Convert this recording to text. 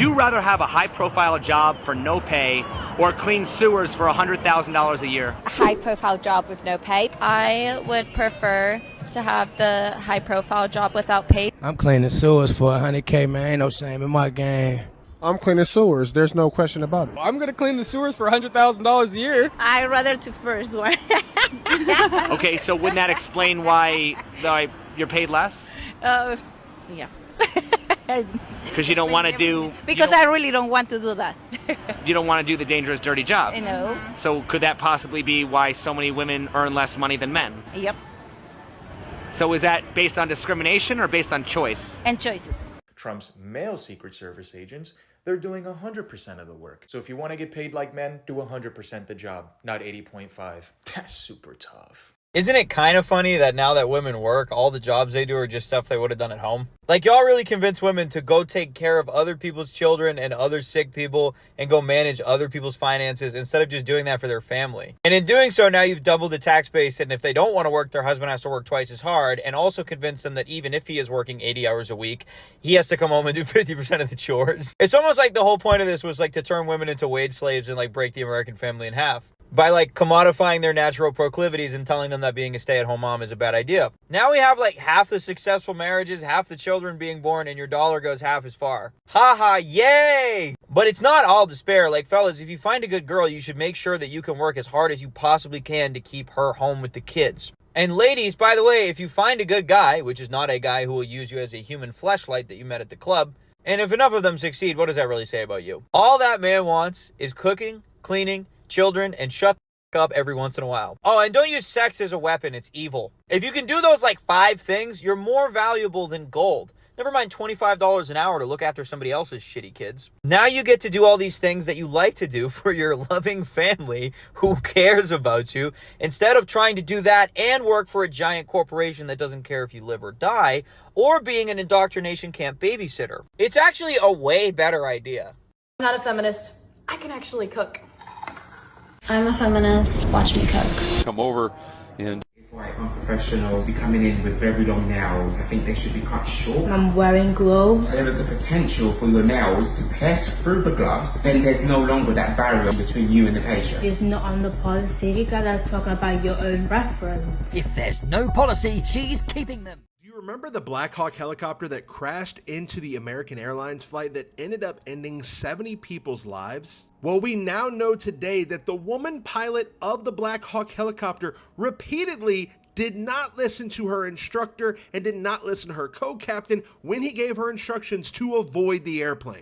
you rather have a high-profile job for no pay or clean sewers for $100,000 a year? A high-profile job with no pay. I would prefer to have the high-profile job without pay. I'm cleaning sewers for $100K, man. Ain't no shame in my game. I'm cleaning sewers. There's no question about it. I'm going to clean the sewers for $100,000 a year. I'd rather to first one. Okay, so wouldn't that explain why you're paid less? Yeah. Because you don't want to do... Because I really don't want to do that. You don't want to do the dangerous, dirty jobs. You know. So could that possibly be why so many women earn less money than men? Yep. So is that based on discrimination or based on choice? And choices. Trump's male Secret Service agents, they're doing 100% of the work. So if you want to get paid like men, do 100% the job, not 80.5. That's super tough. Isn't it kind of funny that now that women work, all the jobs they do are just stuff they would have done at home? Like, y'all really convince women to go take care of other people's children and other sick people and go manage other people's finances instead of just doing that for their family. And in doing so, now you've doubled the tax base, and if they don't want to work, their husband has to work twice as hard, and also convince them that even if he is working 80 hours a week, he has to come home and do 50% of the chores. It's almost like the whole point of this was like to turn women into wage slaves and like break the American family in half by like commodifying their natural proclivities and telling them that being a stay-at-home mom is a bad idea. Now we have like half the successful marriages, half the children being born, and your dollar goes half as far. Haha, yay! But it's not all despair. Like, fellas, if you find a good girl, you should make sure that you can work as hard as you possibly can to keep her home with the kids. And ladies, by the way, if you find a good guy, which is not a guy who will use you as a human fleshlight that you met at the club, and if enough of them succeed, what does that really say about you? All that man wants is cooking, cleaning, children, and shut the f up every once in a while. Oh, and don't use sex as a weapon. It's evil. If you can do those like 5 things, you're more valuable than gold. Never mind $25 an hour to look after somebody else's shitty kids. Now you get to do all these things that you like to do for your loving family who cares about you, instead of trying to do that and work for a giant corporation that doesn't care if you live or die, or being an indoctrination camp babysitter. It's actually a way better idea. I'm not a feminist. I can actually cook. I'm a feminist. Watch me cook. Come over and... It's why unprofessionals be coming in with very long nails. I think they should be cut short. I'm wearing gloves. There is a potential for your nails to pierce through the gloves. Then there's no longer that barrier between you and the patient. It's not on the policy. You gotta talk about your own reference. If there's no policy, she's keeping them. Do you remember the Black Hawk helicopter that crashed into the American Airlines flight that ended up ending 70 people's lives? Well, we now know today that the woman pilot of the Black Hawk helicopter repeatedly did not listen to her instructor and did not listen to her co-captain when he gave her instructions to avoid the airplane.